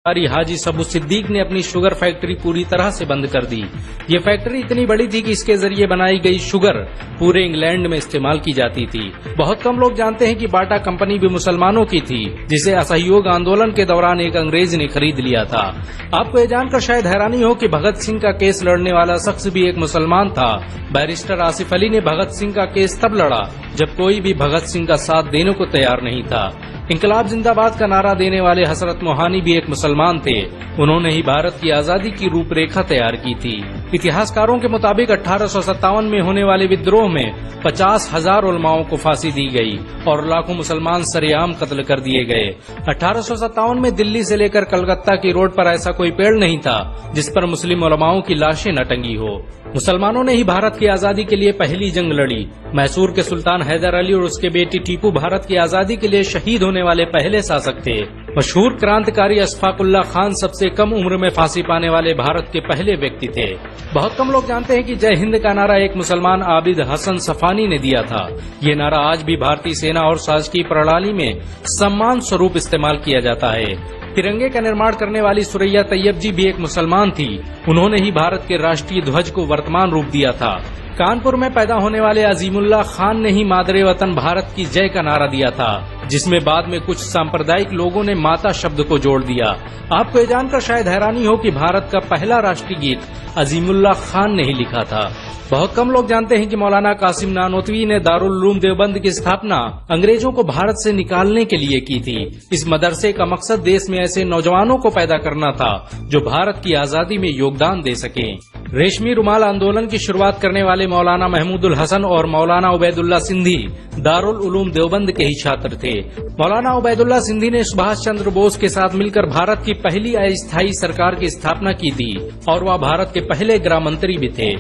हाजी सबू सिद्दीक ने अपनी शुगर फैक्ट्री पूरी तरह से बंद कर दी। ये फैक्ट्री इतनी बड़ी थी कि इसके जरिए बनाई गई शुगर पूरे इंग्लैंड में इस्तेमाल की जाती थी। बहुत कम लोग जानते हैं कि बाटा कंपनी भी मुसलमानों की थी, जिसे असहयोग आंदोलन के दौरान एक अंग्रेज ने खरीद लिया था। आपको ये जानकर शायद हैरानी हो कि भगत सिंह का केस लड़ने वाला शख्स भी एक मुसलमान था। बैरिस्टर आसिफ अली ने भगत सिंह का केस तब लड़ा जब कोई भी भगत सिंह का साथ देने को तैयार नहीं था। इंकलाब जिंदाबाद का नारा देने वाले हसरत मोहानी भी एक मुसलमान थे। उन्होंने ही भारत की आजादी की रूपरेखा तैयार की थी। इतिहासकारों के मुताबिक 1857 में होने वाले विद्रोह में 50,000 उलमाओं को फांसी दी गई और लाखों मुसलमान सरेआम कत्ल कर दिए गए। 1857 में दिल्ली से लेकर कलकत्ता की रोड पर ऐसा कोई पेड़ नहीं था जिस पर मुस्लिम उलमाओं की लाशें न टंगी हो। मुसलमानों ने ही भारत की आजादी के लिए पहली जंग लड़ी। मैसूर के सुल्तान हैदर अली और उसके बेटी टीपू भारत की आजादी के लिए शहीद होने वाले पहले शासक थे। मशहूर क्रांतिकारी अशफाकुल्लाह खान सबसे कम उम्र में फांसी पाने वाले भारत के पहले व्यक्ति थे। बहुत कम लोग जानते हैं कि जय हिंद का नारा एक मुसलमान आबिद हसन सफानी ने दिया था। ये नारा आज भी भारतीय सेना और शासकीय प्रणाली में सम्मान स्वरूप इस्तेमाल किया जाता है। तिरंगे का निर्माण करने वाली सुरैया तैयब जी भी एक मुसलमान थी। उन्होंने ही भारत के राष्ट्रीय ध्वज को वर्तमान रूप दिया था। कानपुर में पैदा होने वाले अजीमुल्लाह खान ने ही मादरे वतन भारत की जय का नारा दिया था, जिसमें बाद में कुछ सांप्रदायिक लोगों ने माता शब्द को जोड़ दिया। आपको ये जानकर शायद हैरानी हो कि भारत का पहला राष्ट्रीय गीत अजीमुल्लाह खान ने ही लिखा था। बहुत कम लोग जानते हैं कि मौलाना कासिम नानोतवी ने दारुल उलूम देवबंद की स्थापना अंग्रेजों को भारत से निकालने के लिए की थी। इस मदरसे का मकसद देश में ऐसे नौजवानों को पैदा करना था जो भारत की आजादी में योगदान दे सकें। रेशमी रुमाल आंदोलन की शुरुआत करने वाले मौलाना महमूदुल हसन और मौलाना उबैदुल्ला सिंधी दारुल उलूम देवबंद के ही छात्र थे। मौलाना उबैदुल्ला सिंधी ने सुभाष चंद्र बोस के साथ मिलकर भारत की पहली अस्थायी सरकार की स्थापना की थी और वह भारत के पहले गृह मंत्री भी थे।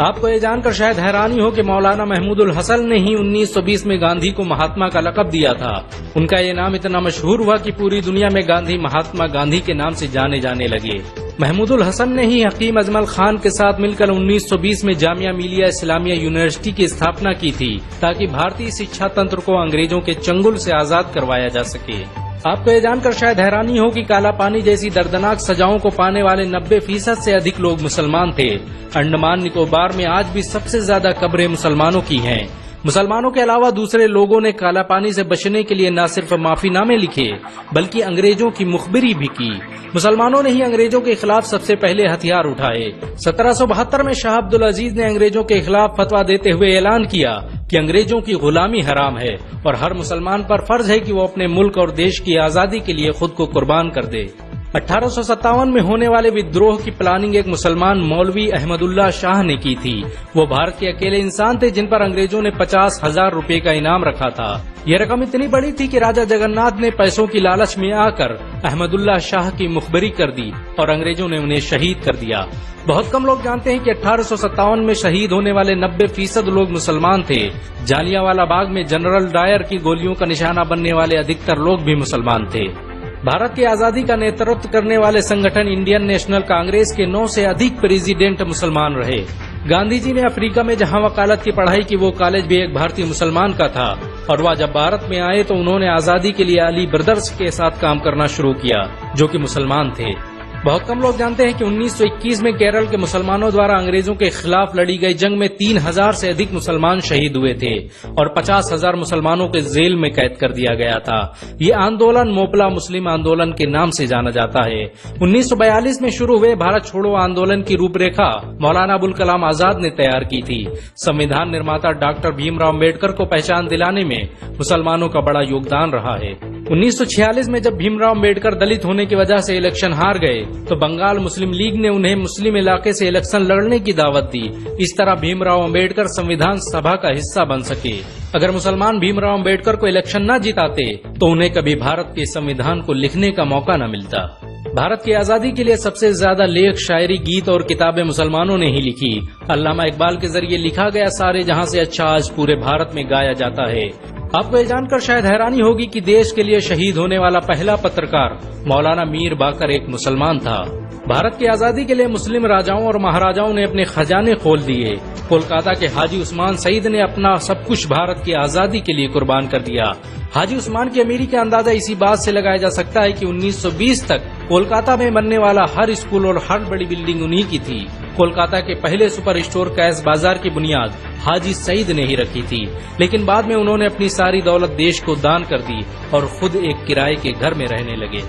आपको ये जानकर शायद हैरानी हो कि मौलाना महमूदुल हसन ने ही 1920 में गांधी को महात्मा का लक़ब दिया था। उनका ये नाम इतना मशहूर हुआ कि पूरी दुनिया में गांधी महात्मा गांधी के नाम से जाने जाने लगे। महमूदुल हसन ने ही हकीम अजमल खान के साथ मिलकर 1920 में जामिया मिलिया इस्लामिया यूनिवर्सिटी की स्थापना की थी, ताकि भारतीय शिक्षा तंत्र को अंग्रेजों के चंगुल से आजाद करवाया जा सके। आपको ये जानकर शायद हैरानी हो कि काला पानी जैसी दर्दनाक सजाओं को पाने वाले 90% से अधिक लोग मुसलमान थे। अंडमान निकोबार में आज भी सबसे ज्यादा कब्रें मुसलमानों की हैं। मुसलमानों के अलावा दूसरे लोगों ने काला पानी से बचने के लिए न सिर्फ माफीनामे लिखे बल्कि अंग्रेजों की मुखबिरी भी की। मुसलमानों ने ही अंग्रेजों के खिलाफ सबसे पहले हथियार उठाए। 1772 में शाह अब्दुल अजीज ने अंग्रेजों के खिलाफ फतवा देते हुए ऐलान किया कि अंग्रेजों की गुलामी हराम है और हर मुसलमान पर फर्ज है कि वो अपने मुल्क और देश की आजादी के लिए खुद को कुर्बान कर दे। 1857 में होने वाले विद्रोह की प्लानिंग एक मुसलमान मौलवी अहमदुल्ला शाह ने की थी। वो भारत के अकेले इंसान थे जिन पर अंग्रेजों ने 50,000 रुपए का इनाम रखा था। यह रकम इतनी बड़ी थी कि राजा जगन्नाथ ने पैसों की लालच में आकर अहमदुल्ला शाह की मुखबरी कर दी और अंग्रेजों ने उन्हें शहीद कर दिया। बहुत कम लोग जानते हैं कि 1857 में शहीद होने वाले 90% लोग मुसलमान थे। जालियांवाला बाग में जनरल डायर की गोलियों का निशाना बनने वाले अधिकतर लोग भी मुसलमान थे। भारत की आजादी का नेतृत्व करने वाले संगठन इंडियन नेशनल कांग्रेस के 9 से अधिक प्रेसिडेंट मुसलमान रहे। गांधी जी ने अफ्रीका में जहां वकालत की पढ़ाई की, वो कॉलेज भी एक भारतीय मुसलमान का था और वह जब भारत में आए तो उन्होंने आजादी के लिए अली ब्रदर्स के साथ काम करना शुरू किया, जो कि मुसलमान थे। बहुत कम लोग जानते हैं कि 1921 में केरल के मुसलमानों द्वारा अंग्रेजों के खिलाफ लड़ी गई जंग में 3000 से अधिक मुसलमान शहीद हुए थे और 50,000 मुसलमानों के जेल में कैद कर दिया गया था। ये आंदोलन मोपला मुस्लिम आंदोलन के नाम से जाना जाता है। 1942 में शुरू हुए भारत छोड़ो आंदोलन की रूपरेखा मौलाना अबुल कलाम आजाद ने तैयार की थी। संविधान निर्माता डॉक्टर भीमराव अम्बेडकर को पहचान दिलाने में मुसलमानों का बड़ा योगदान रहा है। 1946 में जब भीमराव अम्बेडकर दलित होने की वजह से इलेक्शन हार गए तो बंगाल मुस्लिम लीग ने उन्हें मुस्लिम इलाके से इलेक्शन लड़ने की दावत दी। इस तरह भीमराव अम्बेडकर संविधान सभा का हिस्सा बन सके। अगर मुसलमान भीमराव अम्बेडकर को इलेक्शन न जिताते तो उन्हें कभी भारत के संविधान को लिखने का मौका न मिलता। भारत की आजादी के लिए सबसे ज्यादा लेख, शायरी, गीत और किताबें मुसलमानों ने ही लिखी। अल्लामा इकबाल के जरिए लिखा गया सारे जहां से अच्छा आज पूरे भारत में गाया जाता है। आपको ये जानकर शायद हैरानी होगी कि देश के लिए शहीद होने वाला पहला पत्रकार मौलाना मीर बाकर एक मुसलमान था। भारत की आजादी के लिए मुस्लिम राजाओं और महाराजाओं ने अपने खजाने खोल दिए। कोलकाता के हाजी उस्मान सईद ने अपना सब कुछ भारत की आजादी के लिए कुर्बान कर दिया। हाजी उस्मान की अमीरी का अंदाजा इसी बात से लगाया जा सकता है कि 1920 तक कोलकाता में बनने वाला हर स्कूल और हर बड़ी बिल्डिंग उन्हीं की थी। कोलकाता के पहले सुपर स्टोर कैश बाजार की बुनियाद हाजी सईद ने ही रखी थी, लेकिन बाद में उन्होंने अपनी सारी दौलत देश को दान कर दी और खुद एक किराए के घर में रहने लगे।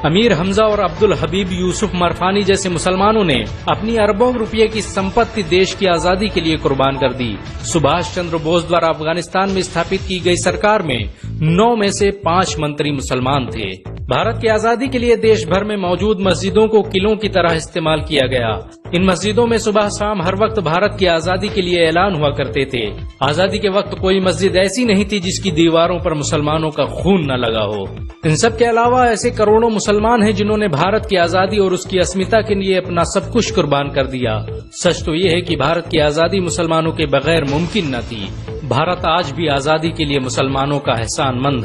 अमीर हमजा और अब्दुल हबीब यूसुफ मरफानी जैसे मुसलमानों ने अपनी अरबों रुपये की संपत्ति देश की आजादी के लिए कुर्बान कर दी। सुभाष चंद्र बोस द्वारा अफगानिस्तान में स्थापित की गई सरकार में 9 में से 5 मंत्री मुसलमान थे। भारत की आजादी के लिए देश भर में मौजूद मस्जिदों को किलों की तरह इस्तेमाल किया गया। इन मस्जिदों में सुबह शाम हर वक्त भारत की आजादी के लिए ऐलान हुआ करते थे। आजादी के वक्त कोई मस्जिद ऐसी नहीं थी जिसकी दीवारों पर मुसलमानों का खून न लगा हो। इन सब के अलावा ऐसे करोड़ों मुसलमान हैं जिन्होंने भारत की आजादी और उसकी अस्मिता के लिए अपना सब कुछ कुर्बान कर दिया। सच तो ये है कि भारत की आजादी मुसलमानों के बगैर मुमकिन न थी। भारत आज भी आजादी के लिए मुसलमानों का एहसानमंद